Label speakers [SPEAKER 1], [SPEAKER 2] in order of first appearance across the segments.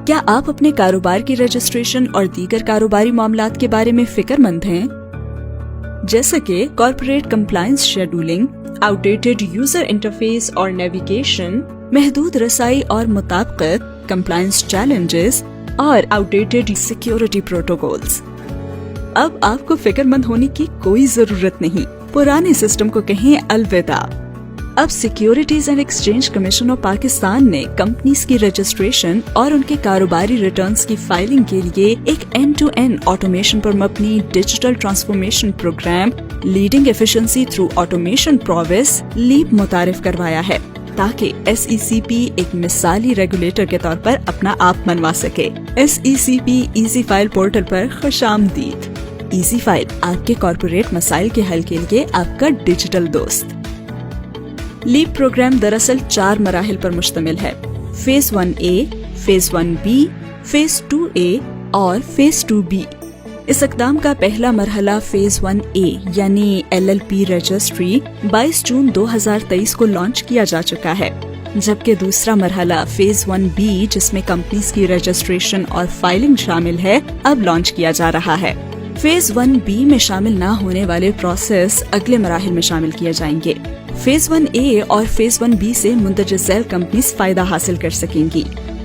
[SPEAKER 1] کیا آپ اپنے کاروبار کی رجسٹریشن اور دیگر کاروباری معاملات کے بارے میں فکر مند ہیں؟ جیسا کہ corporate compliance scheduling, out dated user interface اور نیویگیشن، محدود رسائی اور مطابقت، کمپلائنس چیلنجز اور آؤٹ ڈیٹڈ سیکیورٹی پروٹوکولز۔ اب آپ کو فکر مند ہونے کی کوئی ضرورت نہیں، پرانے سسٹم کو کہیں الوداع۔ اب securities and exchange commission of Pakistan نے کمپنیز کی رجسٹریشن اور ان کے کاروباری ریٹرنز کی فائلنگ کے لیے ایک اینڈ ٹو اینڈ آٹومیشن پر مبنی digital transformation program leading efficiency through automation progress leap متعارف کروایا ہے تاکہ SECP ایک مثالی ریگولیٹر کے طور پر اپنا آپ منوا سکے۔ SECP ایزی فائل پورٹل پر خوش آمدید۔ ایزی فائل آپ کے کارپوریٹ مسائل کے حل کے لیے آپ کا ڈیجیٹل دوست۔ لیپ پروگرام دراصل 4 مراحل پر مشتمل ہے: phase 1A، phase 1B، phase 2A اور فیز 2B۔ اس اقدام کا پہلا مرحلہ فیز 1A یعنی LLP رجسٹری 22 جون 2023 کو لانچ کیا جا چکا ہے، جبکہ دوسرا مرحلہ فیز 1B جس میں کمپنیز کی رجسٹریشن اور فائلنگ شامل ہے اب لانچ کیا جا رہا ہے۔ فیز 1B میں شامل نہ ہونے والے پروسیس اگلے مراحل میں شامل کیے جائیں گے۔ فیز 1A اور فیز 1B سے مندرجہ ذیل کمپنیز فائدہ حاصل کر سکیں گی: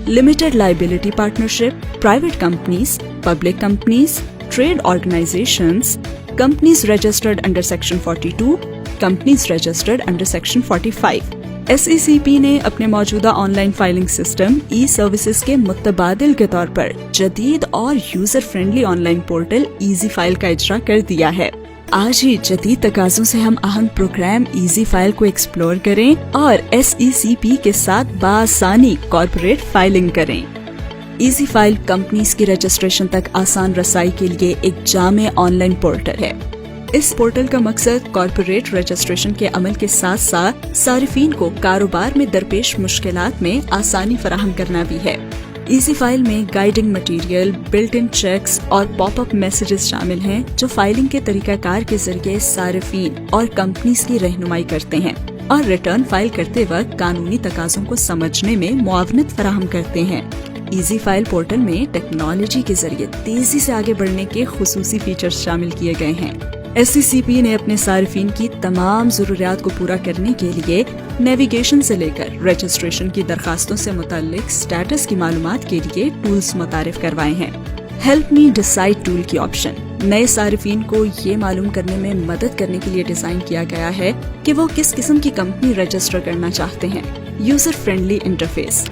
[SPEAKER 1] limited liability partnership, private companies, public companies, trade organizations, companies registered under section 42، companies registered under section 45۔ SECP نے اپنے موجودہ online filing system e services کے متبادل کے طور پر جدید اور user friendly online portal easy file کا اجرا کر دیا ہے۔ آج ہی جدید تقاضوں سے ہم آہنگ پروگرام ایزی فائل کو ایکسپلور کریں اور SECP کے ساتھ بآسانی کارپوریٹ فائلنگ کریں۔ ایزی فائل کمپنیز کی رجسٹریشن تک آسان رسائی کے لیے ایک جامع آن لائن پورٹل ہے۔ اس پورٹل کا مقصد کارپوریٹ رجسٹریشن کے عمل کے ساتھ ساتھ صارفین کو کاروبار میں درپیش مشکلات میں آسانی فراہم کرنا بھی ہے۔ ایزی فائل میں guiding material, built in checks اور پاپ اپ میسیجز شامل ہیں جو فائلنگ کے طریقہ کار کے ذریعے صارفین اور کمپنیز کی رہنمائی کرتے ہیں اور ریٹرن فائل کرتے وقت قانونی تقاضوں کو سمجھنے میں معاونت فراہم کرتے ہیں۔ ایزی فائل پورٹل میں ٹیکنالوجی کے ذریعے تیزی سے آگے بڑھنے کے خصوصی فیچرز شامل کیے گئے ہیں۔ SECP نے اپنے صارفین کی تمام ضروریات کو پورا کرنے کے لیے نیویگیشن سے لے کر رجسٹریشن کی درخواستوں سے متعلق سٹیٹس کی معلومات کے لیے ٹولز متعارف کروائے ہیں۔ ہیلپ می ڈیسائیڈ ٹول کی آپشن نئے صارفین کو یہ معلوم کرنے میں مدد کرنے کے لیے ڈیزائن کیا گیا ہے کہ وہ کس قسم کی کمپنی رجسٹر کرنا چاہتے ہیں۔ یوزر فرینڈلی انٹرفیس،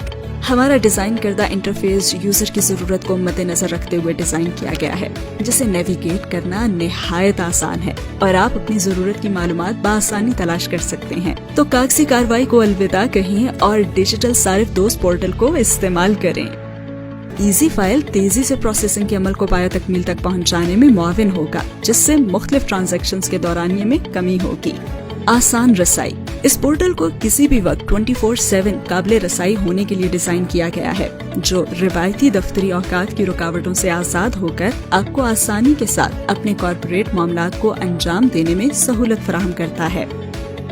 [SPEAKER 1] ہمارا ڈیزائن کردہ انٹرفیس یوزر کی ضرورت کو مد نظر رکھتے ہوئے ڈیزائن کیا گیا ہے، جسے نیویگیٹ کرنا نہایت آسان ہے اور آپ اپنی ضرورت کی معلومات بآسانی تلاش کر سکتے ہیں۔ تو کاغذی کارروائی کو الوداع کہیں اور ڈیجیٹل صارف دوست پورٹل کو استعمال کریں۔ ایزی فائل تیزی سے پروسیسنگ کے عمل کو پایہ تکمیل تک پہنچانے میں معاون ہوگا، جس سے مختلف ٹرانزیکشنز کے دورانیے میں کمی ہوگی۔ آسان رسائی، اس پورٹل کو کسی بھی وقت 24/7 قابل رسائی ہونے کے لیے ڈیزائن کیا گیا ہے، جو روایتی دفتری اوقات کی رکاوٹوں سے آزاد ہو کر آپ کو آسانی کے ساتھ اپنے کارپوریٹ معاملات کو انجام دینے میں سہولت فراہم کرتا ہے۔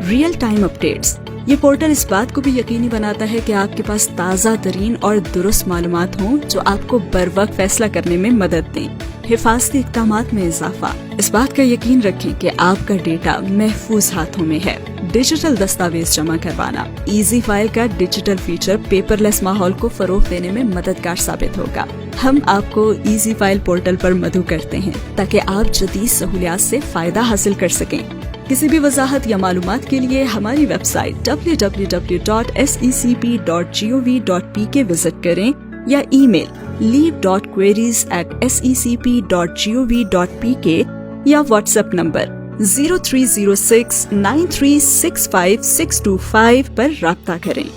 [SPEAKER 1] ریئل ٹائم اپڈیٹس، یہ پورٹل اس بات کو بھی یقینی بناتا ہے کہ آپ کے پاس تازہ ترین اور درست معلومات ہوں جو آپ کو بروقت فیصلہ کرنے میں مدد دیں۔ حفاظتی اقدامات میں اضافہ، اس بات کا یقین رکھیں کہ آپ کا ڈیٹا محفوظ ہاتھوں میں ہے۔ ڈیجیٹل دستاویز جمع کروانا، ایزی فائل کا ڈیجیٹل فیچر پیپر لیس ماحول کو فروغ دینے میں مددگار ثابت ہوگا۔ ہم آپ کو ایزی فائل پورٹل پر مدعو کرتے ہیں تاکہ آپ جدید سہولیات سے فائدہ حاصل کر سکیں۔ کسی بھی وضاحت یا معلومات کے لیے ہماری ویب سائٹ www.secp.gov.pk وزٹ کریں یا ای میل lead.queries@secp.gov.pk یا واٹس ایپ نمبر 0306936565 پر رابطہ کریں۔